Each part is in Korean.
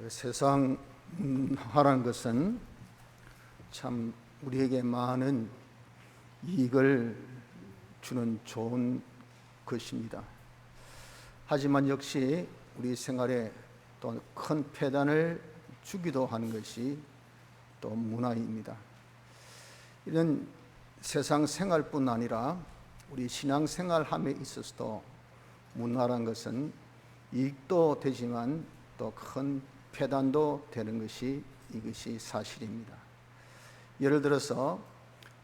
세상화라는 것은 참 우리에게 많은 이익을 주는 좋은 것입니다. 하지만 역시 우리 생활에 또 큰 폐단을 주기도 하는 것이 또 문화입니다. 이런 세상 생활뿐 아니라 우리 신앙 생활함에 있어서도 문화란 것은 이익도 되지만 또 큰 폐단도 되는 것이 이것이 사실입니다. 예를 들어서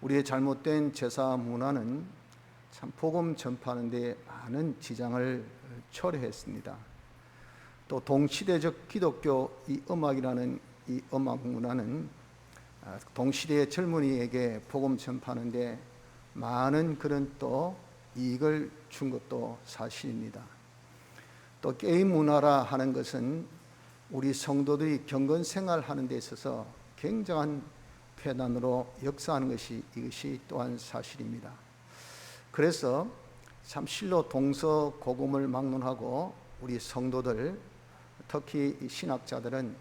우리의 잘못된 제사 문화는 참 복음 전파하는 데 많은 지장을 초래했습니다. 또 동시대적 기독교 이 음악이라는 이 음악 문화는 동시대의 젊은이에게 복음 전파하는 데 많은 그런 또 이익을 준 것도 사실입니다. 또 게임 문화라 하는 것은 우리 성도들이 경건 생활하는 데 있어서 굉장한 폐단으로 역사하는 것이 이것이 또한 사실입니다. 그래서 참 실로 동서고금을 막론하고 우리 성도들, 특히 신학자들은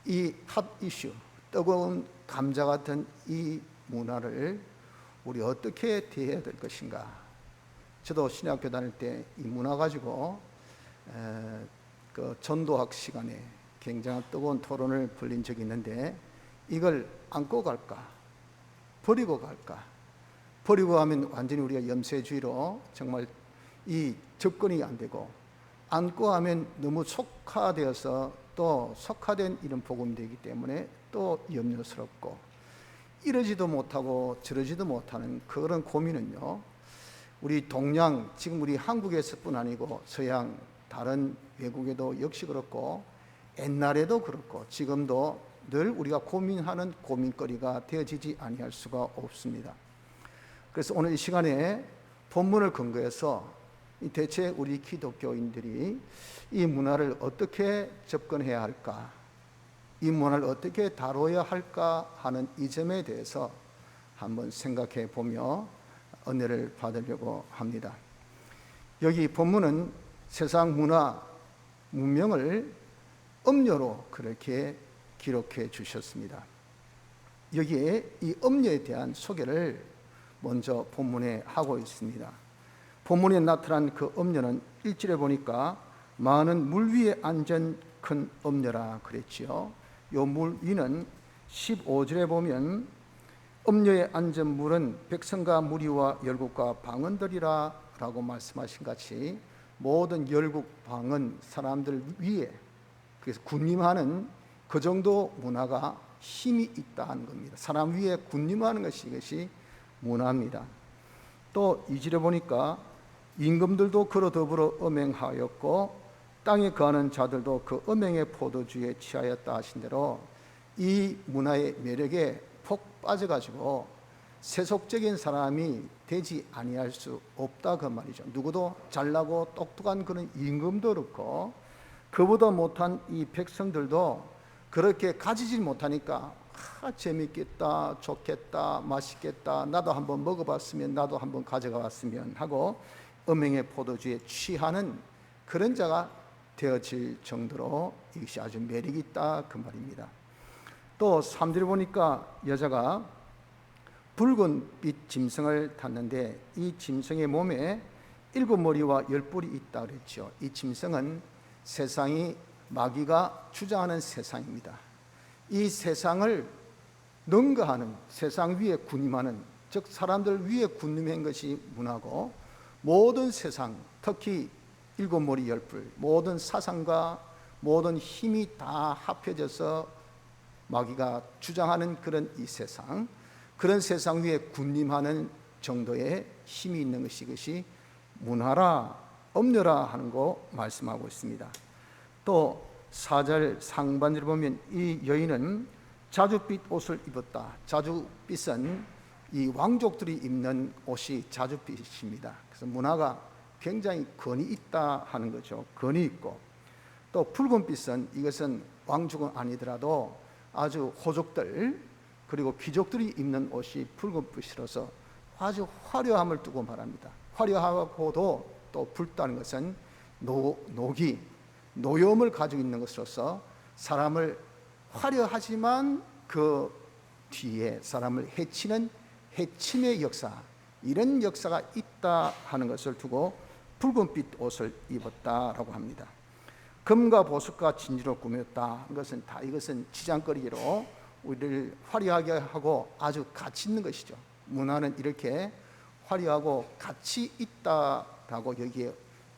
이 핫 이슈, 뜨거운 감자 같은 이 문화를 우리 어떻게 대해야 될 것인가. 저도 신학교 다닐 때 이 문화 가지고 그 전도학 시간에 굉장한 뜨거운 토론을 벌린 적이 있는데, 이걸 안고 갈까 버리고 갈까. 버리고 하면 완전히 우리가 염세주의로 정말 이 접근이 안 되고, 안고 하면 너무 속화되어서 또 속화된 이런 복음이 되기 때문에 또 염려스럽고, 이러지도 못하고 저러지도 못하는 그런 고민은요, 우리 동양, 지금 우리 한국에서뿐 아니고 서양 다른 외국에도 역시 그렇고 옛날에도 그렇고 지금도 늘 우리가 고민하는 고민거리가 되어지지 아니할 수가 없습니다. 그래서 오늘 이 시간에 본문을 근거해서 대체 우리 기독교인들이 이 문화를 어떻게 접근해야 할까, 이 문화를 어떻게 다뤄야 할까 하는 이 점에 대해서 한번 생각해 보며 은혜를 받으려고 합니다. 여기 본문은 세상 문화, 문명을 음료로 그렇게 기록해 주셨습니다. 여기에 이 음료에 대한 소개를 먼저 본문에 하고 있습니다. 본문에 나타난 그 음료는 1절에 보니까 많은 물 위에 앉은 큰 음료라 그랬지요. 요 물 위는 15절에 보면 음료에 앉은 물은 백성과 무리와 열국과 방언들이라 라고 말씀하신 같이 모든 열국 방언 사람들 위에, 그래서 군림하는 그 정도 문화가 힘이 있다는 겁니다. 사람 위에 군림하는 것이 이것이 문화입니다. 또 2절에 보니까 임금들도 그로 더불어 음행하였고 땅에 거하는 자들도 그 음행의 포도주에 취하였다 하신 대로 이 문화의 매력에 폭 빠져가지고 세속적인 사람이 되지 아니할 수 없다 그 말이죠. 누구도 잘나고 똑똑한 그런 임금도 그렇고 그보다 못한 이 백성들도 그렇게 가지지 못하니까 재밌겠다, 좋겠다, 맛있겠다, 나도 한번 먹어봤으면, 나도 한번 가져가 봤으면 하고 음행의 포도주에 취하는 그런 자가 되어질 정도로 이것이 아주 매력이 있다 그 말입니다. 또 3절에 보니까 여자가 붉은 빛 짐승을 탔는데 이 짐승의 몸에 7머리와 10뿔이 있다 그랬죠. 이 짐승은 세상이 마귀가 주장하는 세상입니다. 이 세상을 능가하는, 세상 위에 군림하는, 즉 사람들 위에 군림한 것이 문화고, 모든 세상, 특히 7머리 10뿔, 모든 사상과 모든 힘이 다 합해져서 마귀가 주장하는 그런 이 세상, 그런 세상 위에 군림하는 정도의 힘이 있는 것이 이것이 문화라, 음료라 하는 거 말씀하고 있습니다. 또 4절 상반절을 보면 이 여인은 자줏빛 옷을 입었다. 자줏빛은 이 왕족들이 입는 옷이 자줏빛입니다. 그래서 문화가 굉장히 권위 있다 하는 거죠. 권위 있고, 또 붉은빛은 이것은 왕족은 아니더라도 아주 호족들 그리고 귀족들이 입는 옷이 붉은빛이라서 아주 화려함을 두고 말합니다. 화려하고도 또 붉다는 것은 노기, 노여움을 가지고 있는 것으로서 사람을 화려하지만 그 뒤에 사람을 해치는 해침의 역사, 이런 역사가 있다 하는 것을 두고 붉은빛 옷을 입었다라고 합니다. 금과 보석과 진주로 꾸몄다. 이것은 치장거리로 우리를 화려하게 하고 아주 가치 있는 것이죠. 문화는 이렇게 화려하고 가치 있다라고 여기에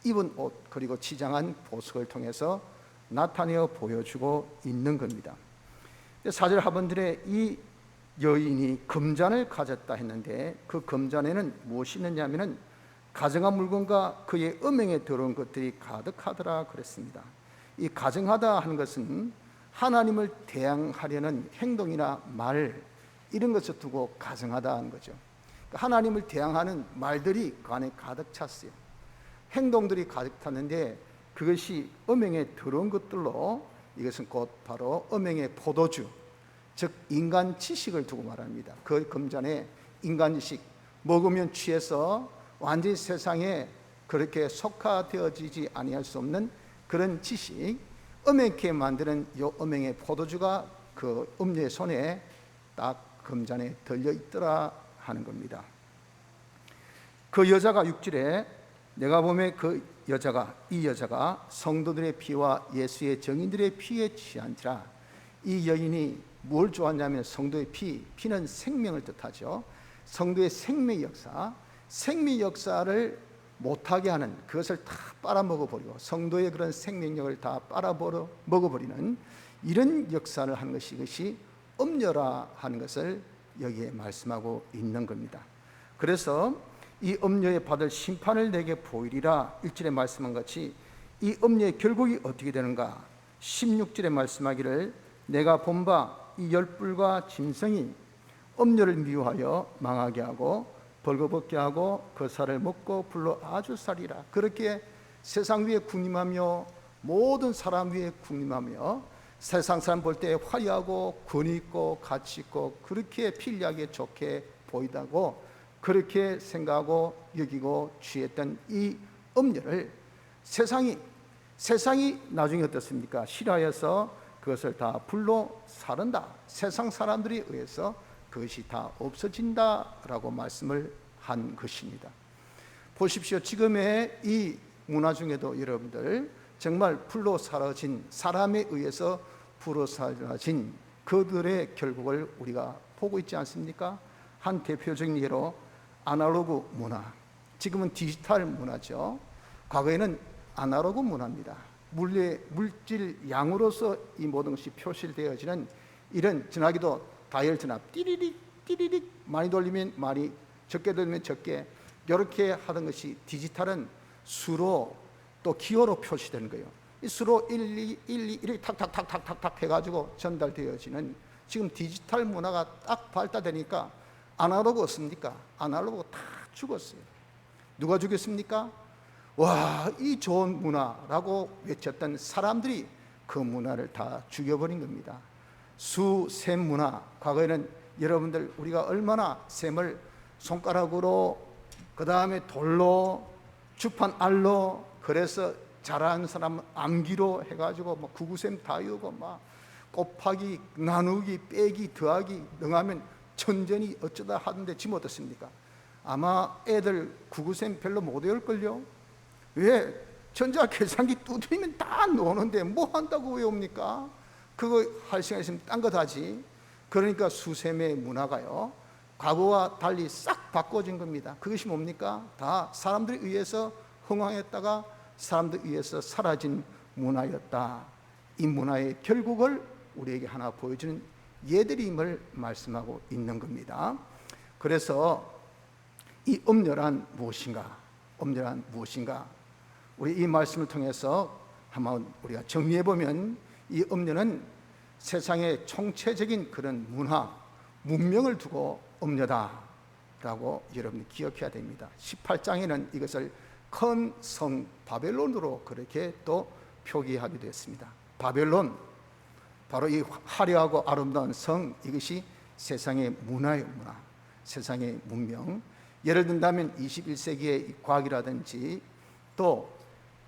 입은 옷 그리고 치장한 보석을 통해서 나타내어 보여주고 있는 겁니다. 4절 하반절에 이 여인이 금잔을 가졌다 했는데 그 금잔에는 무엇이 있느냐면은 가증한 물건과 그의 음행에 들어온 것들이 가득하더라 그랬습니다. 이 가증하다 하는 것은 하나님을 대항하려는 행동이나 말 이런 것을 두고 가증하다 하는 거죠. 하나님을 대항하는 말들이 그 안에 가득 찼어요. 행동들이 가득 찼는데 그것이 음행에 들어온 것들로 이것은 곧 바로 음행의 포도주, 즉 인간 지식을 두고 말합니다. 그 금잔에 인간 지식, 먹으면 취해서 완전히 세상에 그렇게 속화되어지지 아니할 수 없는 그런 지식, 음행케 만드는 이 음행의 포도주가 그 음녀의 손에 딱 금잔에 들려 있더라 하는 겁니다. 그 여자가 6절에 내가 보면 이 여자가 성도들의 피와 예수의 증인들의 피에 취한지라. 이 여인이 뭘 좋아하냐면 성도의 피는 생명을 뜻하죠. 성도의 생명 역사, 생명 역사를 못하게 하는, 그것을 다 빨아먹어버리고 성도의 그런 생명력을 다 빨아먹어버리는 이런 역사를 하는 것이, 이것이 음녀라 하는 것을 여기에 말씀하고 있는 겁니다. 그래서 이 음녀에 받을 심판을 내게 보이리라 1절에 말씀한 같이 이 음녀의 결국이 어떻게 되는가. 16절에 말씀하기를 내가 본 바 이 열불과 짐승이 음녀를 미워하여 망하게 하고 벌거벗게 하고 그 살을 먹고 불로 아주 살이라. 그렇게 세상 위에 군림하며 모든 사람 위에 군림하며 세상 사람 볼 때 화려하고 권위 있고 가치 있고 그렇게 필요하게 좋게 보이다고 그렇게 생각하고 여기고 취했던 이 음녀를 세상이 나중에 어떻습니까? 싫어해서 그것을 다 불로 사른다. 세상 사람들에 의해서 그것이 다 없어진다라고 말씀을 한 것입니다. 보십시오. 지금의 이 문화 중에도 여러분들 정말 불로 사라진, 사람에 의해서 불로 사라진 그들의 결국을 우리가 보고 있지 않습니까? 한 대표적인 예로 아날로그 문화, 지금은 디지털 문화죠. 과거에는 아날로그 문화입니다. 물질 양으로서 이 모든 것이 표시되어지는 이런 전화기도 다이얼 전압 띠리릭 많이 돌리면 많이, 적게 돌리면 적게, 이렇게 하던 것이 디지털은 수로 또 기호로 표시되는 거예요. 이 수로 1, 2 이렇게 탁탁탁탁탁 해가지고 전달되어지는, 지금 디지털 문화가 딱 발달되니까 아날로그 없습니까? 아날로그 다 죽었어요. 누가 죽였습니까? 와, 이 좋은 문화라고 외쳤던 사람들이 그 문화를 다 죽여버린 겁니다. 셈 문화, 과거에는 여러분들 우리가 얼마나 셈을 손가락으로, 그 다음에 돌로, 주판 알로, 그래서 잘하는 사람 암기로 해가지고 막 구구셈 다 외우고 막 곱하기, 나누기, 빼기, 더하기 능하면 천전이 어쩌다 하던데 지금 어떻습니까? 아마 애들 구구셈 별로 못 외울걸요? 왜? 전자계산기 두드리면 다 노는데 뭐 한다고 외웁니까? 그거 할 시간 있으면 딴 거 하지. 그러니까 수셈의 문화가요, 과거와 달리 싹 바꿔진 겁니다. 그것이 뭡니까? 다 사람들에 의해서 흥황했다가 사람들에 의해서 사라진 문화였다. 이 문화의 결국을 우리에게 하나 보여주는 예들임을 말씀하고 있는 겁니다. 그래서 이 음녀란 무엇인가? 음녀란 무엇인가? 우리 이 말씀을 통해서 한번 우리가 정리해 보면 이 음녀는 세상의 총체적인 그런 문화, 문명을 두고 음녀다라고 여러분이 기억해야 됩니다. 18장에는 이것을 큰 성 바벨론으로 그렇게 또 표기하기도 했습니다. 바벨론, 바로 이 화려하고 아름다운 성, 이것이 세상의 문화의 문화, 세상의 문명. 예를 든다면 21세기의 과학이라든지 또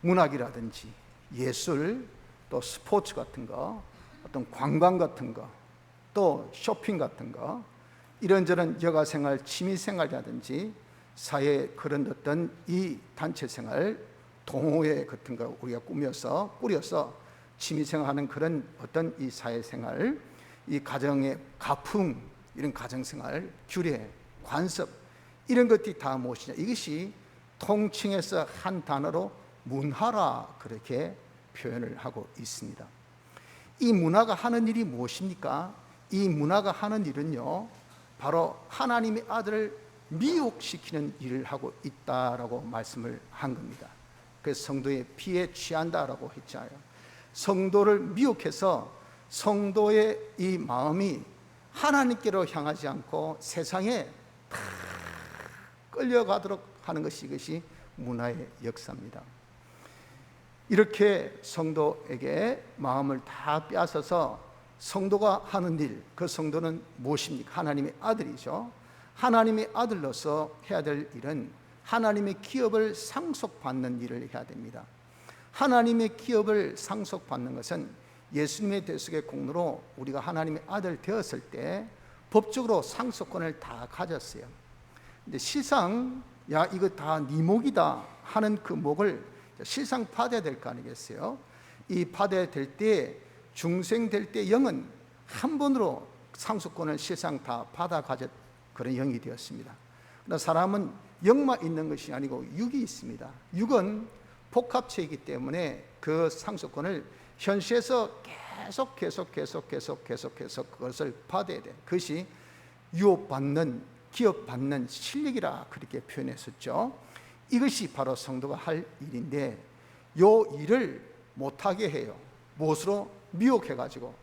문학이라든지 예술, 또 스포츠 같은 거, 어떤 관광 같은 거, 또 쇼핑 같은 거, 이런저런 여가생활, 취미생활이라든지 사회 그런 어떤 이 단체생활, 동호회 같은 거 우리가 꾸려서 취미생활하는 그런 어떤 이 사회생활, 이 가정의 가풍, 이런 가정생활, 규례, 관습, 이런 것들이 다 무엇이냐, 이것이 통칭해서 한 단어로 문화라 그렇게 표현을 하고 있습니다. 이 문화가 하는 일이 무엇입니까? 이 문화가 하는 일은요, 바로 하나님의 아들을 미혹시키는 일을 하고 있다라고 말씀을 한 겁니다. 그래서 성도의 피에 취한다라고 했잖아요. 성도를 미혹해서 성도의 이 마음이 하나님께로 향하지 않고 세상에 다 끌려가도록 하는 것이, 이것이 문화의 역사입니다. 이렇게 성도에게 마음을 다 빼앗아서 성도가 하는 일, 그 성도는 무엇입니까? 하나님의 아들이죠. 하나님의 아들로서 해야 될 일은 하나님의 기업을 상속받는 일을 해야 됩니다. 하나님의 기업을 상속받는 것은 예수님의 대속의 공로로 우리가 하나님의 아들 되었을 때 법적으로 상속권을 다 가졌어요. 근데 실상 야 이거 다 네 목이다 하는 그 목을 실상 받아야 될 거 아니겠어요? 이 받아야 될 때, 중생될 때 영은 한 번으로 상속권을 실상 다 받아 가졌 그런 영이 되었습니다. 그러나 사람은 영만 있는 것이 아니고 육이 있습니다. 육은 복합체이기 때문에 그 상속권을 현시에서 계속 그것을 받아야 돼. 그것이 유업받는, 기업받는 실력이라 그렇게 표현했었죠. 이것이 바로 성도가 할 일인데, 요 일을 못하게 해요. 무엇으로? 미혹해가지고.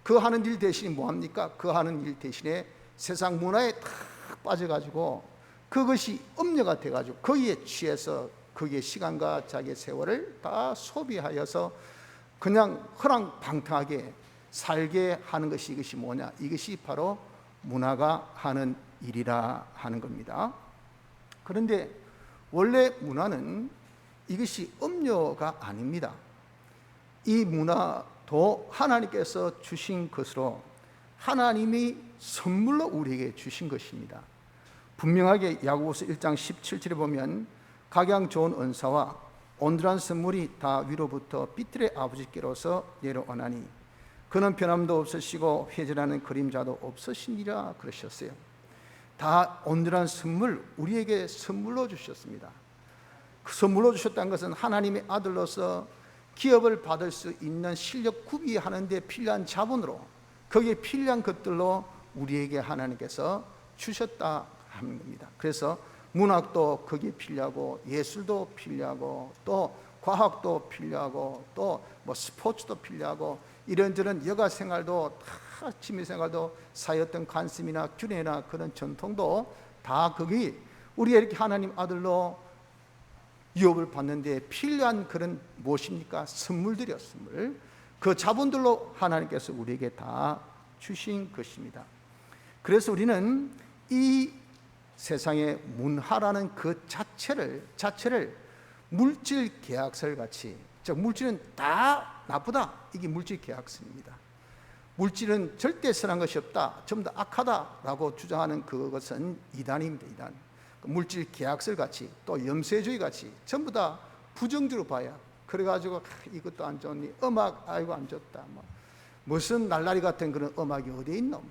그 하는 일 대신에 뭐합니까? 그 하는 일 대신에 세상 문화에 탁 빠져가지고 그것이 음료가 돼가지고 거기에 취해서 거기에 시간과 자기의 세월을 다 소비하여서 그냥 허랑방탕하게 살게 하는 것이, 이것이 뭐냐? 이것이 바로 문화가 하는 일이라 하는 겁니다. 그런데 원래 문화는 이것이 음료가 아닙니다. 이 문화도 하나님께서 주신 것으로 하나님이 선물로 우리에게 주신 것입니다. 분명하게 야고보서 1장 17절에 보면 각양 좋은 은사와 온전한 선물이 다 위로부터 빛들의 아버지께로서 내려오나니 그는 변함도 없으시고 회절하는 그림자도 없으시니라 그러셨어요. 다 온전한 선물, 우리에게 선물로 주셨습니다. 그 선물로 주셨다는 것은 하나님의 아들로서 기업을 받을 수 있는 실력 구비하는 데 필요한 자본으로, 거기에 필요한 것들로 우리에게 하나님께서 주셨다 하는 겁니다. 그래서 문학도 거기에 필요하고, 예술도 필요하고, 또 과학도 필요하고, 또 뭐 스포츠도 필요하고, 이런저런 여가 생활도 다, 취미 생활도, 사회 어떤 관습이나 규례나 그런 전통도 다 거기 우리가 이렇게 하나님 아들로 유업을 받는데 필요한 그런 무엇입니까? 선물들이요, 선물. 그 자본들로 하나님께서 우리에게 다 주신 것입니다. 그래서 우리는 이 세상의 문화라는 그 자체를 물질 계약서 같이, 즉 물질은 다 나쁘다, 이게 물질 계약서입니다. 물질은 절대 선한 것이 없다, 전부 다 악하다라고 주장하는 그것은 이단입니다. 이단. 물질 계약서 같이, 또 염세주의 같이 전부 다 부정적으로 봐야, 그래가지고 이것도 안 좋니, 음악 아이고 안 좋다, 무슨 날라리 같은 그런 음악이 어디에 있노,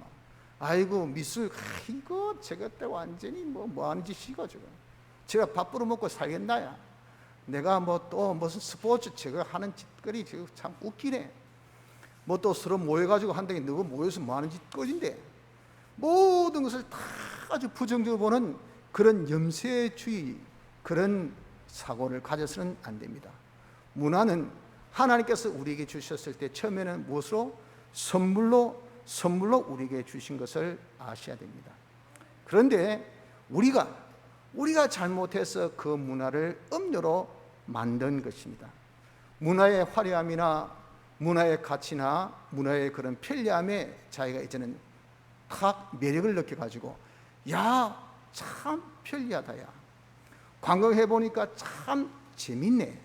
아이고 미술 이거 제가 때 완전히 뭐 하는 짓이고, 지금 제가 밥 벌어 먹고 살겠나야, 내가 뭐 또 무슨 스포츠 제가 하는 짓거리 지금 참 웃기네, 뭐 또 서로 모여가지고 한다니 누구 모여서 뭐 하는 짓거리인데, 모든 것을 다 아주 부정적으로 보는 그런 염세주의, 그런 사고를 가져서는 안 됩니다. 문화는 하나님께서 우리에게 주셨을 때 처음에는 무엇으로? 선물로 우리에게 주신 것을 아셔야 됩니다. 그런데 우리가 잘못해서 그 문화를 음료로 만든 것입니다. 문화의 화려함이나 문화의 가치나 문화의 그런 편리함에 자기가 이제는 탁 매력을 느껴가지고, 야 참 편리하다, 야 관광해보니까 참 재밌네,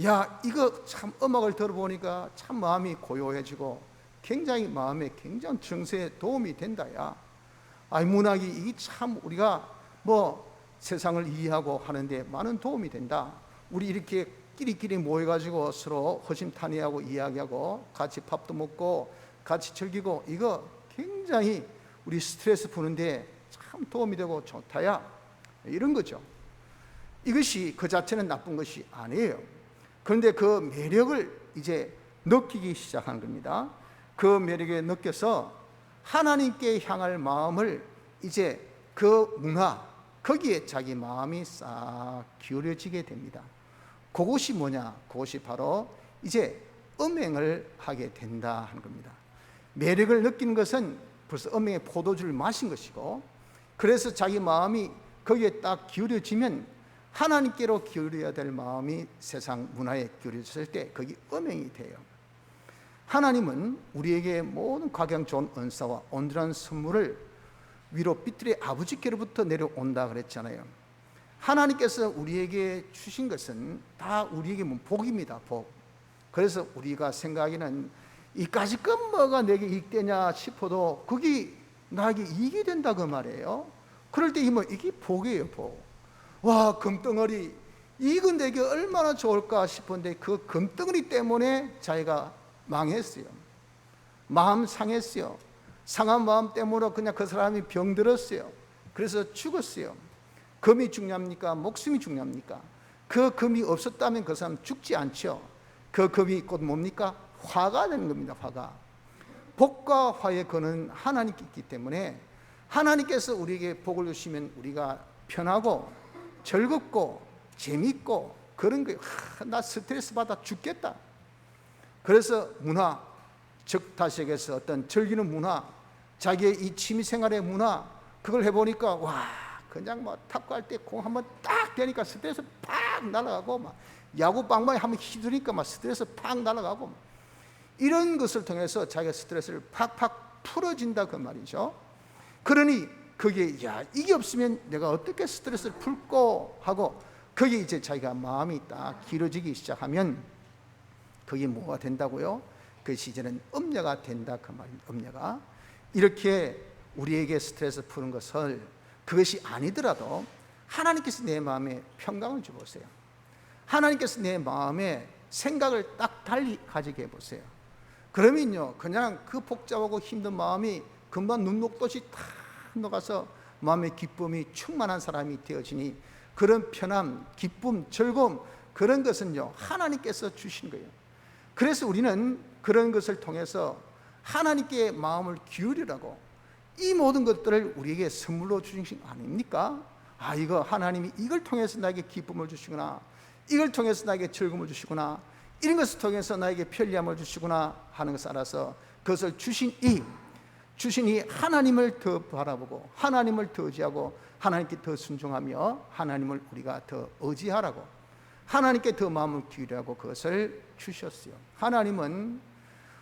야 이거 참 음악을 들어보니까 참 마음이 고요해지고 굉장히 마음에 굉장히 정서에 도움이 된다야. 문학이 이게 참 우리가 뭐 세상을 이해하고 하는데 많은 도움이 된다. 우리 이렇게 끼리끼리 모여가지고 서로 허심탄회하고 이야기하고 같이 밥도 먹고 같이 즐기고 이거 굉장히 우리 스트레스 푸는데 참 도움이 되고 좋다야. 이런 거죠. 이것이 그 자체는 나쁜 것이 아니에요. 그런데 그 매력을 이제 느끼기 시작한 겁니다. 그 매력에 느껴서 하나님께 향할 마음을 이제 그 문화, 거기에 자기 마음이 싹 기울여지게 됩니다. 그것이 뭐냐? 그것이 바로 이제 음행을 하게 된다 하는 겁니다. 매력을 느끼는 것은 벌써 음행의 포도주를 마신 것이고, 그래서 자기 마음이 거기에 딱 기울여지면 하나님께로 기울여야 될 마음이 세상 문화에 기울여졌을 때 거기 음행이 돼요. 하나님은 우리에게 모든 각양 좋은 은사와 온전한 선물을 위로 빛들의 아버지께로부터 내려온다 그랬잖아요. 하나님께서 우리에게 주신 것은 다 우리에게 복입니다. 복. 그래서 우리가 생각하기는 이까짓것 뭐가 내게 이익되냐 싶어도 그게 나에게 이익이 된다 그 말이에요. 그럴 때 이게 복이에요. 복. 와, 금덩어리 이건 내게 얼마나 좋을까 싶은데 그 금덩어리 때문에 자기가 망했어요. 마음 상했어요. 상한 마음 때문에 그냥 그 사람이 병들었어요. 그래서 죽었어요. 금이 중요합니까? 목숨이 중요합니까? 그 금이 없었다면 그 사람 죽지 않죠. 그 금이 곧 뭡니까? 화가 되는 겁니다. 화가. 복과 화의 근은 하나님께 있기 때문에 하나님께서 우리에게 복을 주시면 우리가 편하고 즐겁고 재밌고 그런 거예요. 나 스트레스 받아 죽겠다. 그래서 문화, 즉 다시 얘기해서 어떤 즐기는 문화, 자기의 이 취미생활의 문화, 그걸 해보니까 와, 그냥 뭐 탁구할 때 공 한번 딱 되니까 스트레스 팍 날아가고, 막 야구 방망이 한번 휘두르니까 막 스트레스 팍 날아가고, 이런 것을 통해서 자기가 스트레스를 팍팍 풀어진다 그 말이죠. 그러니 그게 야, 이게 없으면 내가 어떻게 스트레스를 풀고 하고, 거기에 이제 자기가 마음이 딱 길어지기 시작하면 그게 뭐가 된다고요? 그것이 이제는 음녀가 된다 그 말입니다. 음녀가. 이렇게 우리에게 스트레스 푸는 것을, 그것이 아니더라도 하나님께서 내 마음에 평강을 주보세요. 하나님께서 내 마음에 생각을 딱 달리 가지게 해보세요. 그러면요, 그냥 그 복잡하고 힘든 마음이 금방 눈 녹듯이 탁 녹아서 마음의 기쁨이 충만한 사람이 되어지니, 그런 편함, 기쁨, 즐거움, 그런 것은요 하나님께서 주신 거예요. 그래서 우리는 그런 것을 통해서 하나님께 마음을 기울이라고, 이 모든 것들을 우리에게 선물로 주신 것 아닙니까? 이거 하나님이 이걸 통해서 나에게 기쁨을 주시구나, 이걸 통해서 나에게 즐거움을 주시구나, 이런 것을 통해서 나에게 편리함을 주시구나 하는 것을 알아서 그것을 주신 이 하나님을 더 바라보고 하나님을 더 의지하고 하나님께 더 순종하며 하나님을 우리가 더 의지하라고, 하나님께 더 마음을 기울이라고 그것을 주셨어요. 하나님은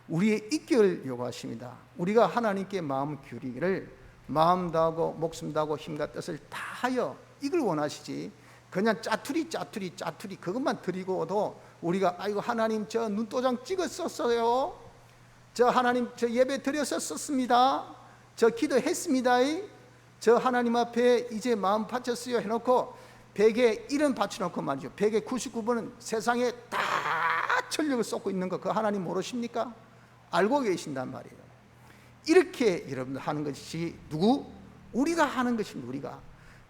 우리의 인격을 요구하십니다. 우리가 하나님께 마음을 기울이기를 마음 다하고 목숨 다하고 힘과 뜻을 다하여, 이걸 원하시지 그냥 짜투리 그것만 드리고도 우리가 아이고 하나님 저 눈도장 찍었었어요, 저 하나님 저 예배 드렸었습니다, 저 기도했습니다, 저 하나님 앞에 이제 마음 바쳤어요 해놓고 100에 1은 바쳐놓고 말이죠, 100에 99번은 세상에 다 전력을 쏟고 있는 거, 그 하나님 모르십니까? 알고 계신단 말이에요. 이렇게 여러분들 하는 것이 누구? 우리가 하는 것입니다. 우리가.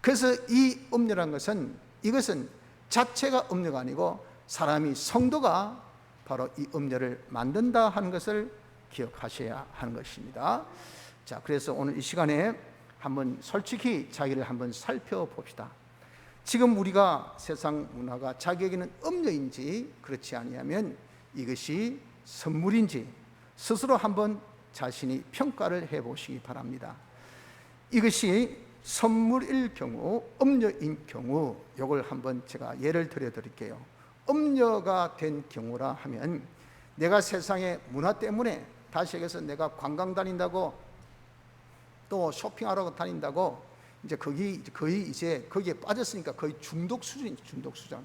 그래서 이 음료란 것은, 이것은 자체가 음료가 아니고 사람이, 성도가 바로 이 음료를 만든다 하는 것을 기억하셔야 하는 것입니다. 자, 그래서 오늘 이 시간에 한번 솔직히 자기를 한번 살펴봅시다. 지금 우리가 세상 문화가 자기에게는 음료인지 그렇지 아니하면 이것이 선물인지 스스로 한번 자신이 평가를 해보시기 바랍니다. 이것이 선물일 경우, 음료인 경우, 이걸 한번 제가 예를 들어 드릴게요. 음료가 된 경우라 하면, 내가 세상의 문화 때문에, 다시 얘기해서 내가 관광 다닌다고 또 쇼핑하러 다닌다고 이제 거의 이제 거기에 빠졌으니까 거의 중독 수준이죠. 중독 수준.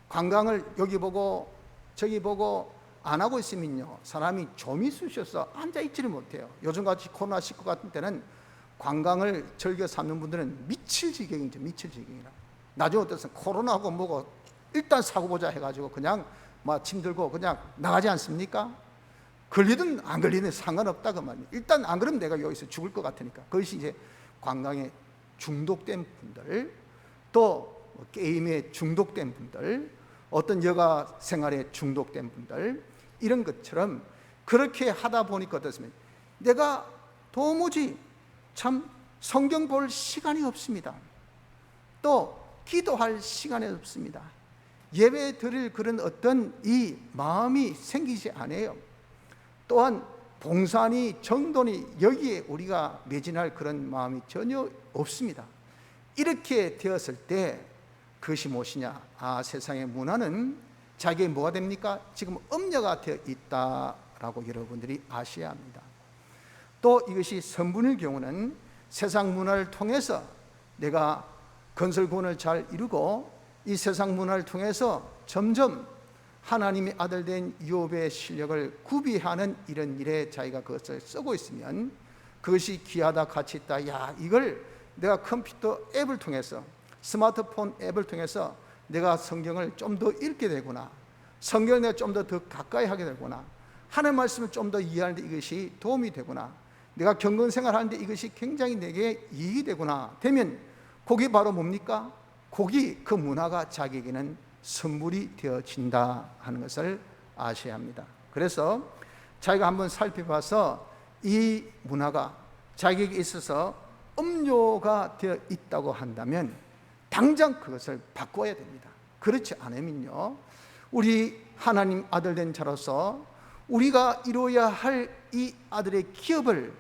관광을 여기 보고 저기 보고 안 하고 있으면요, 사람이 좀이 쑤셔서 앉아있지를 못해요. 요즘같이 코로나19 같은 때는 관광을 즐겨 삼는 분들은 미칠 지경이죠. 미칠 지경이라. 나중에 어떻습니까? 코로나하고 뭐고 일단 사고 보자 해가지고 그냥 막 짐들고 그냥 나가지 않습니까? 걸리든 안 걸리든 상관없다 그 말이에요. 일단 안 그러면 내가 여기서 죽을 것 같으니까. 그것이 이제 관광에 중독된 분들, 또 게임에 중독된 분들, 어떤 여가 생활에 중독된 분들, 이런 것처럼 그렇게 하다 보니까 어떻습니까? 내가 도무지 참 성경 볼 시간이 없습니다. 또 기도할 시간이 없습니다. 예배 드릴 그런 어떤 이 마음이 생기지 않아요. 또한 봉사니 정돈이 여기에 우리가 매진할 그런 마음이 전혀 없습니다. 이렇게 되었을 때 그것이 무엇이냐? 세상의 문화는 자기의 뭐가 됩니까? 지금 음녀가 되어 있다라고 여러분들이 아셔야 합니다. 또 이것이 선분일 경우는 세상 문화를 통해서 내가 건설군을 잘 이루고 이 세상 문화를 통해서 점점 하나님의 아들 된 욥의 실력을 구비하는 이런 일에 자기가 그것을 쓰고 있으면 그것이 귀하다, 가치 있다. 야, 이걸 내가 컴퓨터 앱을 통해서, 스마트폰 앱을 통해서 내가 성경을 좀 더 읽게 되구나, 성경을 내가 좀 더 가까이 하게 되구나, 하나님의 말씀을 좀 더 이해하는데 이것이 도움이 되구나, 내가 경건생활 하는데 이것이 굉장히 내게 이익이 되구나 되면 그게 바로 뭡니까? 그게 그 문화가 자기에게는 선물이 되어진다 하는 것을 아셔야 합니다. 그래서 자기가 한번 살펴봐서 이 문화가 자기에게 있어서 음료가 되어 있다고 한다면 당장 그것을 바꿔야 됩니다. 그렇지 않으면요, 우리 하나님 아들 된 자로서 우리가 이루어야 할 이 아들의 기업을,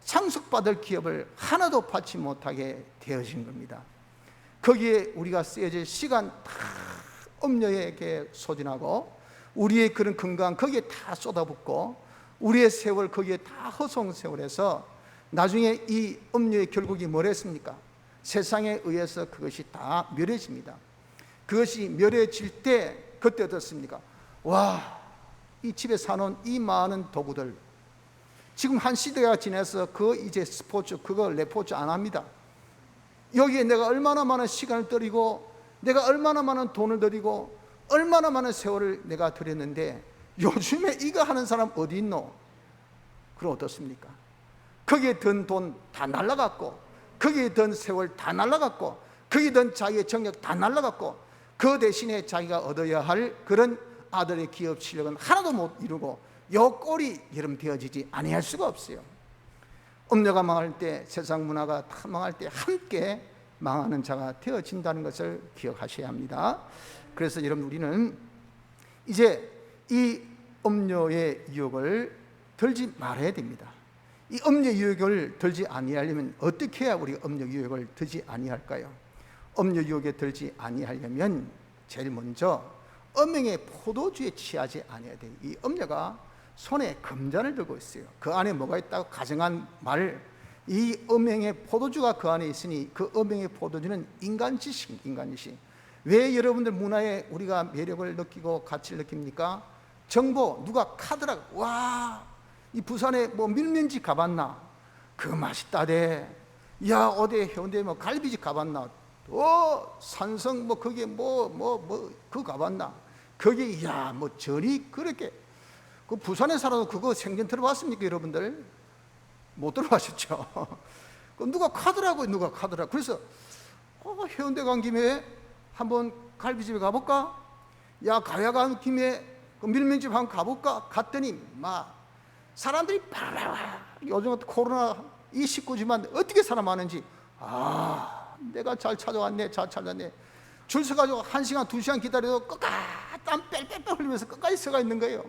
상속받을 기업을 하나도 받지 못하게 되어진 겁니다. 거기에 우리가 쓰여질 시간 다 음녀에게 소진하고 우리의 그런 건강 거기에 다 쏟아붓고 우리의 세월 거기에 다 허송세월해서 나중에 이 음녀의 결국이 뭐랬습니까? 세상에 의해서 그것이 다 멸해집니다. 그것이 멸해질 때 그때 어떻습니까? 와, 이 집에 사놓은 이 많은 도구들, 지금 한 시대가 지나서 그거 이제 스포츠, 그거 레포츠 안 합니다. 여기에 내가 얼마나 많은 시간을 들이고 내가 얼마나 많은 돈을 들이고 얼마나 많은 세월을 내가 들였는데 요즘에 이거 하는 사람 어디 있노? 그럼 어떻습니까? 거기에 든 돈 다 날라갔고 거기에 든 세월 다 날라갔고 거기에 든 자기의 정력 다 날라갔고 그 대신에 자기가 얻어야 할 그런 아들의 기업 실력은 하나도 못 이루고 요 꼴이 여러분 되어지지 아니할 수가 없어요. 음녀가 망할 때, 세상 문화가 다 망할 때 함께 망하는 자가 되어진다는 것을 기억하셔야 합니다. 그래서 여러분, 우리는 이제 이 음녀의 유혹을 들지 말아야 됩니다. 이 음녀 유혹을 들지 아니하려면 어떻게 해야 우리가 음녀 유혹을 들지 아니할까요? 음녀 유혹에 들지 아니하려면 제일 먼저 음행의 포도주에 취하지 아니해야 돼요. 이 음녀가 손에 금잔을 들고 있어요. 그 안에 뭐가 있다고 가정한 말, 이 음행의 포도주가 그 안에 있으니 그 음행의 포도주는 인간지식, 인간지식. 왜 여러분들 문화에 우리가 매력을 느끼고 가치를 느낍니까? 정보, 누가 카드라, 와, 이 부산에 뭐 밀면집 가봤나? 그거 맛있다대. 야, 어디 해운대 뭐 갈비집 가봤나? 산성 뭐 거기에 그거 가봤나? 거기 야, 뭐 전이 그렇게, 그 부산에 살아도 그거 생전 들어봤습니까, 여러분들? 못 들어봤었죠. 그 누가 카드라고요, 누가 카드라. 그래서 해운대 간 김에 한번 갈비집에 가볼까? 야, 가야 간 김에 그 밀면집 한번 가볼까? 갔더니 막 사람들이 요즘 코로나 이19지만 어떻게 사람 많은지, 내가 잘 찾아왔네, 잘 찾았네. 줄 서가지고 1시간, 2시간 기다려도 끝까지 땀 뺄뺄뺄 흘리면서 끝까지 서가 있는 거예요.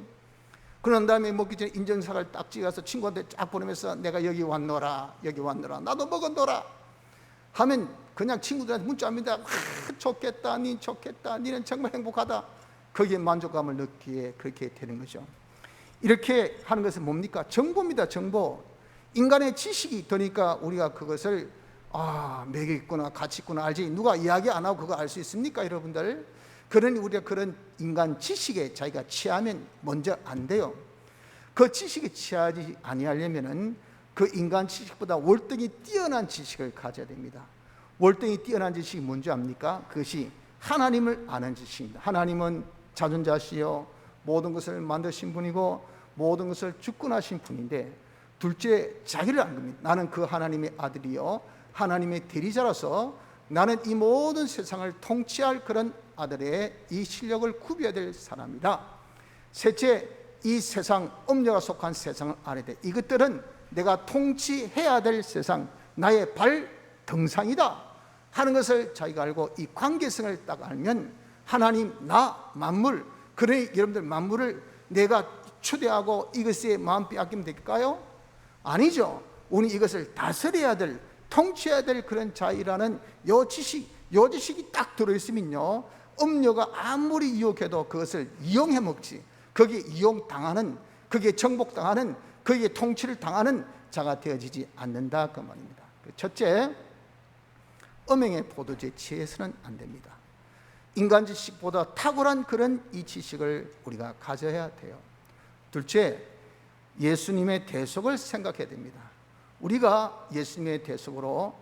그런 다음에 먹기 전에 인증사를 딱 찍어서 친구한테 쫙 보내면서 내가 여기 왔노라, 여기 왔노라, 나도 먹었노라 하면 그냥 친구들한테 문자합니다. 좋겠다, 니 좋겠다, 니는 정말 행복하다. 거기에 만족감을 느끼게 그렇게 되는 거죠. 이렇게 하는 것은 뭡니까? 정보입니다. 정보. 인간의 지식이 되니까 우리가 그것을 매력 있구나, 가치 있구나 알지. 누가 이야기 안 하고 그거 알 수 있습니까, 여러분들? 그러니 우리가 그런 인간 지식에 자기가 취하면 먼저 안 돼요. 그 지식에 취하지 아니하려면은 그 인간 지식보다 월등히 뛰어난 지식을 가져야 됩니다. 월등히 뛰어난 지식이 뭔지 압니까? 그것이 하나님을 아는 지식입니다. 하나님은 자존자시요 모든 것을 만드신 분이고 모든 것을 주권하신 분인데, 둘째 자기를 아는 겁니다. 나는 그 하나님의 아들이요 하나님의 대리자라서 나는 이 모든 세상을 통치할 그런 아들의 이 실력을 구비해야 될 사람이다. 셋째, 이 세상, 음녀가 속한 세상을 알아야 돼. 이것들은 내가 통치해야 될 세상, 나의 발 등상이다 하는 것을 자기가 알고 이 관계성을 딱 알면 하나님, 나, 만물, 그러니 여러분들 만물을 내가 추대하고 이것에 마음 빼앗기면 될까요? 아니죠. 우리 이것을 다스려야 될, 통치해야 될 그런 자이라는 요 지식이 딱 들어있으면요, 음녀가 아무리 유혹해도 그것을 이용해 먹지, 거기에 이용당하는, 거기에 정복당하는, 거기에 통치를 당하는 자가 되어지지 않는다 그 말입니다. 첫째, 음행의 포도주에 취해서는 안 됩니다. 인간 지식보다 탁월한 그런 이 지식을 우리가 가져야 돼요. 둘째, 예수님의 대속을 생각해야 됩니다. 우리가 예수님의 대속으로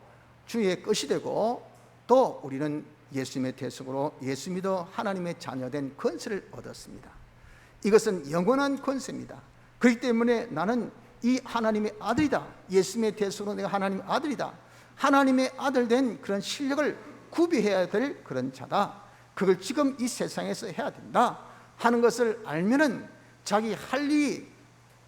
주의 것이 되고, 또 우리는 예수님의 대속으로 예수 믿어 하나님의 자녀된 권세를 얻었습니다. 이것은 영원한 권세입니다. 그렇기 때문에 나는 이 하나님의 아들이다. 예수님의 대속으로 내가 하나님의 아들이다. 하나님의 아들 된 그런 실력을 구비해야 될 그런 자다. 그걸 지금 이 세상에서 해야 된다 하는 것을 알면은 자기 할 일이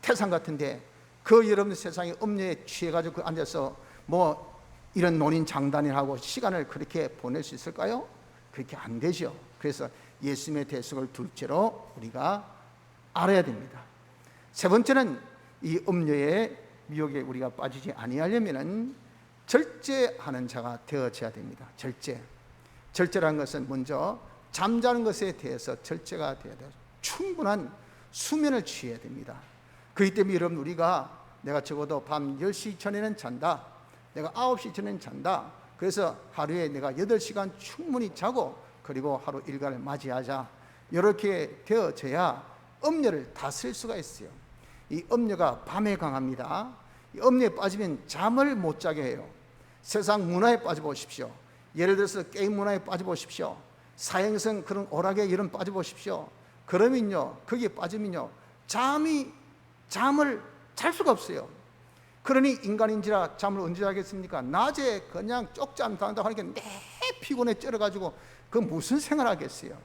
태산 같은데, 그 여러분 세상에 음료에 취해가지고 앉아서 뭐 이런 논인 장단이라고 시간을 그렇게 보낼 수 있을까요? 그렇게 안 되죠. 그래서 예수님의 대속을 둘째로 우리가 알아야 됩니다. 세 번째는 이 음료의 미혹에 우리가 빠지지 아니하려면은 절제하는 자가 되어져야 됩니다. 절제라는 것은 먼저 잠자는 것에 대해서 절제가 되어야 돼요. 충분한 수면을 취해야 됩니다. 그렇기 때문에 여러분, 우리가 내가 적어도 밤 10시 전에는 잔다, 내가 9시 전에는 잔다, 그래서 하루에 내가 8시간 충분히 자고 그리고 하루 일과를 맞이하자, 이렇게 되어져야 음료를 다스릴 수가 있어요. 이 음료가 밤에 강합니다. 이 음료에 빠지면 잠을 못 자게 해요. 세상 문화에 빠져보십시오. 예를 들어서 게임 문화에 빠져보십시오. 사행성 그런 오락에 이런 빠져보십시오. 그러면요, 거기에 빠지면요, 잠을 잘 수가 없어요. 그러니 인간인지라 잠을 언제 자겠습니까? 낮에 그냥 쪽잠 잔다고 하니까 내 피곤에 쩔어가지고 그 무슨 생활하겠어요?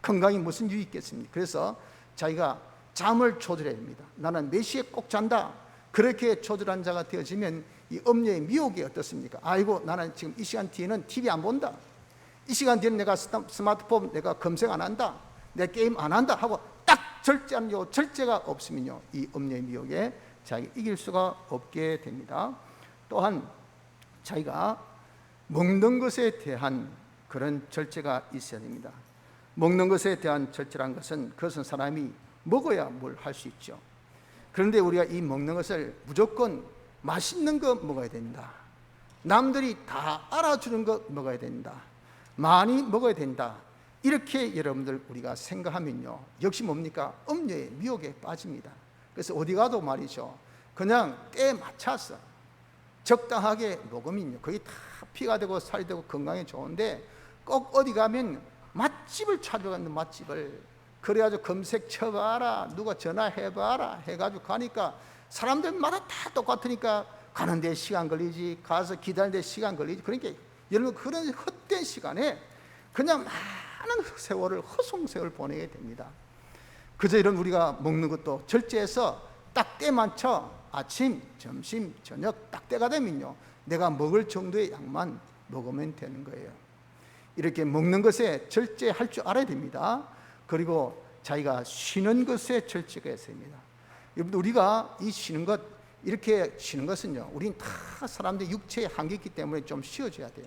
건강이 무슨 유익 있겠습니까? 그래서 자기가 잠을 조절해야 됩니다. 나는 몇 시에 꼭 잔다, 그렇게 조절한 자가 되어지면 이 음료의 미혹이 어떻습니까? 아이고, 나는 지금 이 시간 뒤에는 TV 안 본다, 이 시간 뒤에는 내가 스마트폰 내가 검색 안 한다, 내 게임 안 한다 하고 딱 절제하는 요 절제가 없으면요, 이 음료의 미혹에 자기가 이길 수가 없게 됩니다. 또한 자기가 먹는 것에 대한 그런 절제가 있어야 됩니다. 먹는 것에 대한 절제란 것은, 그것은 사람이 먹어야 뭘 할 수 있죠. 그런데 우리가 이 먹는 것을 무조건 맛있는 거 먹어야 된다, 남들이 다 알아주는 거 먹어야 된다, 많이 먹어야 된다, 이렇게 여러분들 우리가 생각하면요, 역시 뭡니까? 음료의 미혹에 빠집니다. 그래서 어디 가도 말이죠, 그냥 때에 맞춰서 적당하게 먹으면요, 거의 다 피가 되고 살이 되고 건강에 좋은데, 꼭 어디 가면 맛집을 찾아가는, 맛집을 그래가지고 검색 쳐봐라, 누가 전화해봐라 해가지고 가니까 사람들마다 다 똑같으니까 가는 데 시간 걸리지, 가서 기다리는 데 시간 걸리지. 그러니까 여러분, 그런 헛된 시간에 그냥 많은 세월을, 허송세월을 보내게 됩니다. 그저 이런 우리가 먹는 것도 절제해서 딱 때 맞춰 아침, 점심, 저녁 딱 때가 되면요, 내가 먹을 정도의 양만 먹으면 되는 거예요. 이렇게 먹는 것에 절제할 줄 알아야 됩니다. 그리고 자기가 쉬는 것에 절제가 있습니다. 여러분, 우리가 이 쉬는 것, 이렇게 쉬는 것은요, 우린 다 사람들의 육체의 한계 있기 때문에 좀 쉬어줘야 돼요.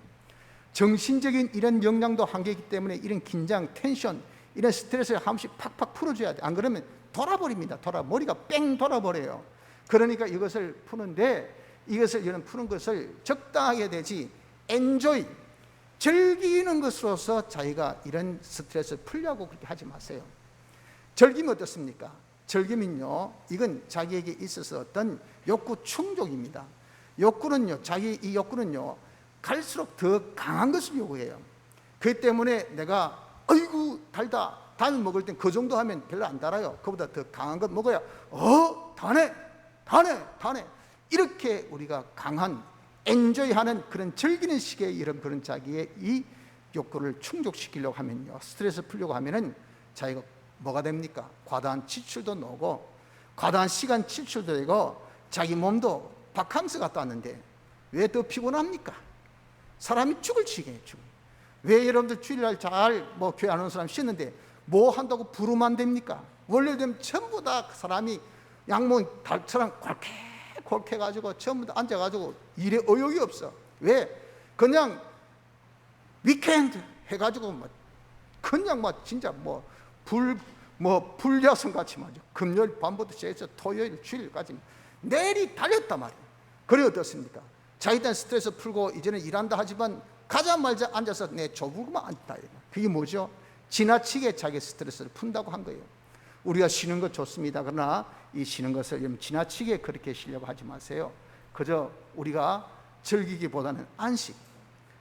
정신적인 이런 역량도 한계 있기 때문에 이런 긴장, 텐션, 이런 스트레스를 한 번씩 팍팍 풀어줘야 돼. 안 그러면 돌아버립니다. 머리가 뺑 돌아버려요. 그러니까 이것을 푸는데, 이것을 이런 푸는 것을 적당하게 되지, 엔조이, 즐기는 것으로서 자기가 이런 스트레스를 풀려고 그렇게 하지 마세요. 즐기면 어떻습니까? 즐기면요, 이건 자기에게 있어서 어떤 욕구 충족입니다. 욕구는요, 자기 이 욕구는요, 갈수록 더 강한 것을 요구해요. 그렇기 때문에 내가 아이고 달다, 다음에 먹을 땐 그 정도 하면 별로 안 달아요. 그보다 더 강한 것 먹어야 다네 이렇게 우리가 강한 엔조이하는 그런 즐기는 식의 이런 그런 자기의 이 욕구를 충족시키려고 하면요, 스트레스 풀려고 하면은 자기가 뭐가 됩니까? 과다한 지출도 나오고 과다한 시간 지출도 되고 자기 몸도 바캉스 갔다 왔는데 왜 더 피곤합니까? 사람이 죽을 지게 해요. 왜 여러분들 주일날 잘 교회 안 오는 사람 쉬는데 뭐 한다고 부르면 됩니까? 원래 되면 전부 다 사람이 양모 달처럼 콜해가지고 전부 다 앉아가지고 일에 의욕이 없어. 왜? 그냥 위켄드 해가지고 그냥 진짜 불야성 같이 말이죠. 금요일 밤부터 시작해서 토요일 주일까지 내일이 달렸단 말이에요. 그래 어떻습니까? 자기들 스트레스 풀고 이제는 일한다 하지만 가자마자 앉아서 내 조부구만 앉다. 그게 뭐죠? 지나치게 자기 스트레스를 푼다고 한 거예요. 우리가 쉬는 것 좋습니다. 그러나 이 쉬는 것을 지나치게 그렇게 쉬려고 하지 마세요. 그저 우리가 즐기기보다는 안식,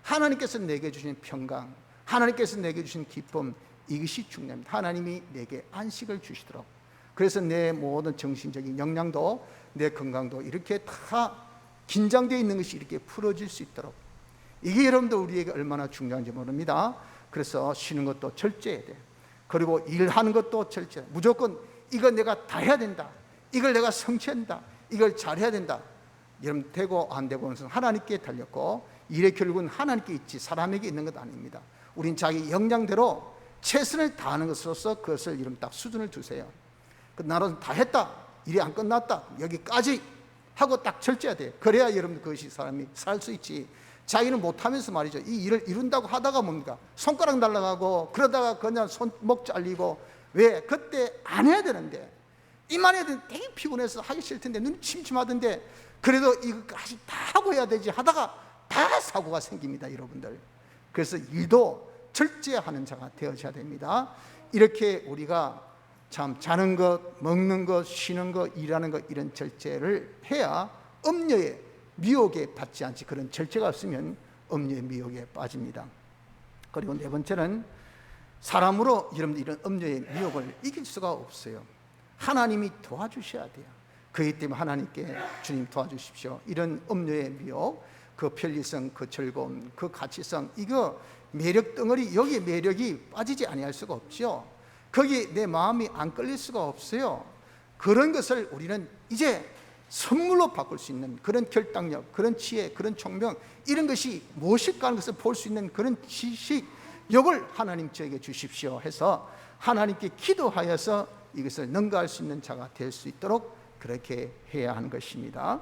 하나님께서 내게 주신 평강, 하나님께서 내게 주신 기쁨, 이것이 중요합니다. 하나님이 내게 안식을 주시도록, 그래서 내 모든 정신적인 역량도 내 건강도 이렇게 다 긴장되어 있는 것이 이렇게 풀어질 수 있도록, 이게 여러분들 우리에게 얼마나 중요한지 모릅니다. 그래서 쉬는 것도 철저해야 돼. 그리고 일하는 것도 철저해. 무조건 이거 내가 다 해야 된다, 이걸 내가 성취한다, 이걸 잘해야 된다. 여러분 되고 안 되고는 하나님께 달렸고 일의 결국은 하나님께 있지 사람에게 있는 것 아닙니다. 우린 자기 역량대로 최선을 다하는 것으로서 그것을 이름 딱 수준을 두세요. 나는 다 했다, 일이 안 끝났다, 여기까지 하고 딱 절제해야 돼요. 그래야 여러분 그것이 사람이 살 수 있지. 자기는 못하면서 말이죠, 이 일을 이룬다고 하다가 뭡니까? 손가락 날아가고 그러다가 그냥 손목 잘리고. 왜? 그때 안 해야 되는데, 이만 해야 되는데 되게 피곤해서 하기 싫을 텐데 눈이 침침하던데 그래도 이거까지 다 하고 해야 되지 하다가 다 사고가 생깁니다, 여러분들. 그래서 일도 절제하는 자가 되어져야 됩니다. 이렇게 우리가 참 자는 것, 먹는 것, 쉬는 것, 일하는 것 이런 절제를 해야 음녀의 미혹에 받지 않지. 그런 절제가 없으면 음녀의 미혹에 빠집니다. 그리고 네 번째는 사람으로 여러분들 이런 음녀의 미혹을 이길 수가 없어요. 하나님이 도와주셔야 돼요. 그렇기 때문에 하나님께 주님 도와주십시오. 이런 음녀의 미혹, 그 편리성, 그 즐거움, 그 가치성, 이거 매력 덩어리, 여기에 매력이 빠지지 아니할 수가 없죠. 거기에 내 마음이 안 끌릴 수가 없어요. 그런 것을 우리는 이제 선물로 바꿀 수 있는 그런 결단력, 그런 지혜, 그런 총명, 이런 것이 무엇일까 하는 것을 볼 수 있는 그런 지식, 이걸 하나님 저에게 주십시오 해서 하나님께 기도하여서 이것을 능가할 수 있는 자가 될 수 있도록 그렇게 해야 하는 것입니다.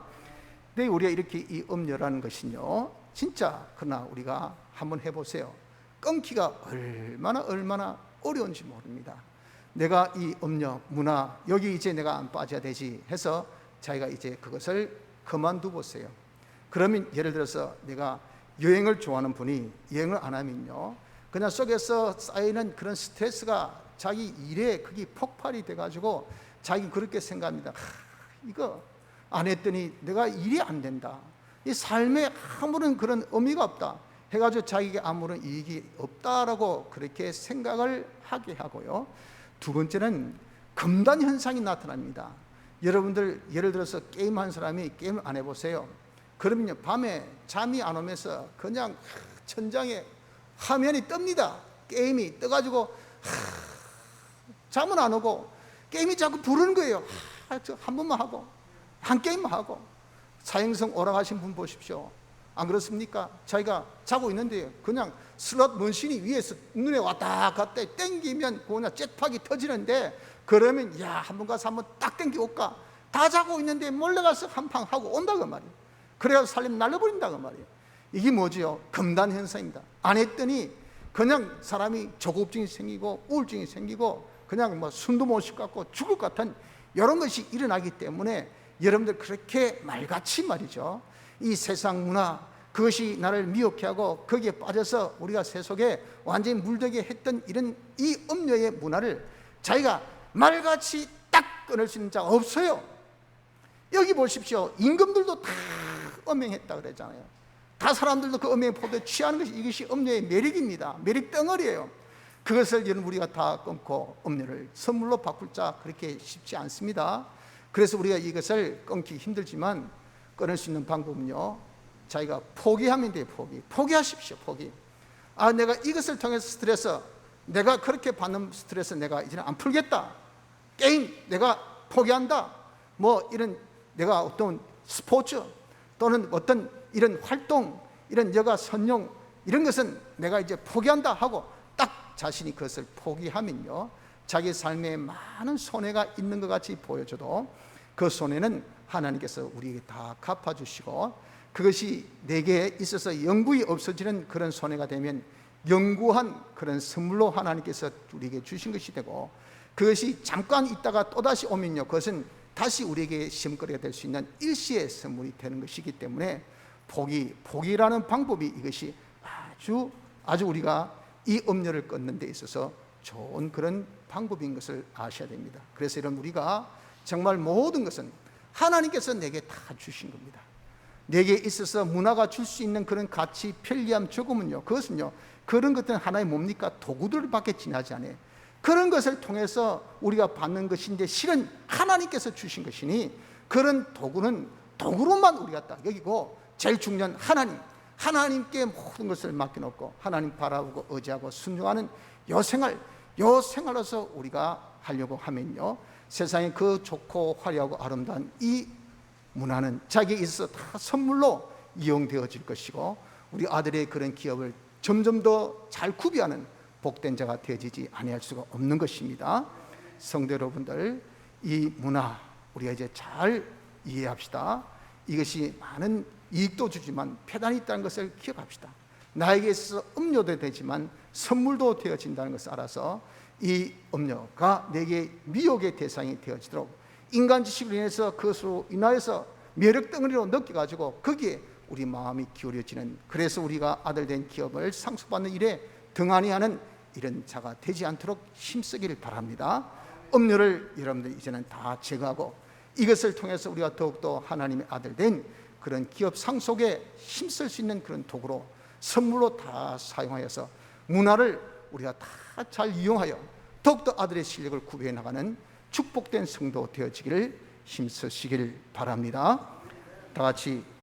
근데 우리가 이렇게 이 음녀라는 것은요, 진짜 그러나 우리가 한번 해보세요. 끊기가 얼마나 어려운지 모릅니다. 내가 이 음녀 문화, 여기 이제 내가 안 빠져야 되지 해서 자기가 이제 그것을 그만두 보세요. 그러면 예를 들어서 내가 여행을 좋아하는 분이 여행을 안 하면요, 그냥 속에서 쌓이는 그런 스트레스가 자기 일에 그게 폭발이 돼가지고 자기 그렇게 생각합니다. 이거 안 했더니 내가 일이 안 된다, 이 삶에 아무런 그런 의미가 없다 해가지고 자기에게 아무런 이익이 없다라고 그렇게 생각을 하게 하고요. 두 번째는 금단 현상이 나타납니다. 여러분들 예를 들어서 게임한 사람이 게임을 안 해보세요. 그러면요, 밤에 잠이 안 오면서 그냥 천장에 화면이 뜹니다. 게임이 떠가지고 잠은 안 오고 게임이 자꾸 부르는 거예요. 한 번만 하고 한 게임만 하고. 사행성 오락하신 분 보십시오. 안 그렇습니까? 자기가 자고 있는데 그냥 슬롯 머신이 위에서 눈에 왔다 갔다 땡기면 그냥 jet팍이 터지는데, 그러면 야, 한번 가서 한번 딱 땡겨 올까? 다 자고 있는데 몰래 가서 한 판 하고 온다고 말이에요. 그래서 살림 날려버린다고 말이에요. 이게 뭐지요? 금단 현상입니다. 안 했더니 그냥 사람이 조급증이 생기고 우울증이 생기고 그냥 숨도 못 쉴 것 같고 죽을 것 같은 이런 것이 일어나기 때문에 여러분들 그렇게 말같이 말이죠, 이 세상 문화, 그것이 나를 미혹해 하고 거기에 빠져서 우리가 세속에 완전히 물들게 했던 이런 이 음료의 문화를 자기가 말같이 딱 끊을 수 있는 자가 없어요. 여기 보십시오. 임금들도 다 음행했다 그랬잖아요. 다 사람들도 그 음행의 포도에 취하는 것이, 이것이 음료의 매력입니다. 매력 덩어리예요. 그것을 여러분 우리가 다 끊고 음료를 선물로 바꿀 자 그렇게 쉽지 않습니다. 그래서 우리가 이것을 끊기 힘들지만 끊을 수 있는 방법은요, 자기가 포기하면 돼요. 포기하십시오. 포기. 내가 이것을 통해서 스트레스, 내가 그렇게 받는 스트레스 내가 이제는 안 풀겠다. 게임 내가 포기한다. 뭐 이런 내가 어떤 스포츠 또는 어떤 이런 활동, 이런 여가 선용 이런 것은 내가 이제 포기한다 하고 딱 자신이 그것을 포기하면요, 자기 삶에 많은 손해가 있는 것 같이 보여져도 그 손해는 하나님께서 우리에게 다 갚아주시고, 그것이 내게 있어서 영구히 없어지는 그런 손해가 되면 영구한 그런 선물로 하나님께서 우리에게 주신 것이 되고, 그것이 잠깐 있다가 또다시 오면요, 그것은 다시 우리에게 시험거리가 될 수 있는 일시의 선물이 되는 것이기 때문에 포기라는 방법이 이것이 아주 우리가 이 음료를 끊는 데 있어서 좋은 그런 방법인 것을 아셔야 됩니다. 그래서 이런 우리가 정말 모든 것은 하나님께서 내게 다 주신 겁니다. 내게 있어서 문화가 줄 수 있는 그런 가치, 편리함, 조금은요, 그것은요, 그런 것들은 하나의 뭡니까? 도구들밖에 지나지 않아요. 그런 것을 통해서 우리가 받는 것인데 실은 하나님께서 주신 것이니 그런 도구는 도구로만 우리가 딱 여기고, 제일 중요한 하나님께 모든 것을 맡겨놓고 하나님 바라보고 의지하고 순종하는 요 생활로서 우리가 하려고 하면요, 세상에 그 좋고 화려하고 아름다운 이 문화는 자기에 있어서 다 선물로 이용되어질 것이고, 우리 아들의 그런 기업을 점점 더 잘 구비하는 복된 자가 되어지지 아니할 수가 없는 것입니다. 성도 여러분들, 이 문화 우리가 이제 잘 이해합시다. 이것이 많은 이익도 주지만 폐단이 있다는 것을 기억합시다. 나에게 있어서 음료도 되지만 선물도 되어진다는 것을 알아서 이 음료가 내게 미혹의 대상이 되어지도록 인간 지식으로 인해서 그것으로 인하여서 매력 덩어리로 느껴가지고 거기에 우리 마음이 기울여지는, 그래서 우리가 아들된 기업을 상속받는 일에 등한히 하는 이런 자가 되지 않도록 힘쓰기를 바랍니다. 음료를 여러분들 이제는 다 제거하고 이것을 통해서 우리가 더욱더 하나님의 아들된 그런 기업 상속에 힘쓸 수 있는 그런 도구로 선물로 다 사용하여서 문화를 우리가 다 잘 이용하여 더욱더 아들의 실력을 구비해 나가는 축복된 성도 되어지기를 힘쓰시길 바랍니다. 다 같이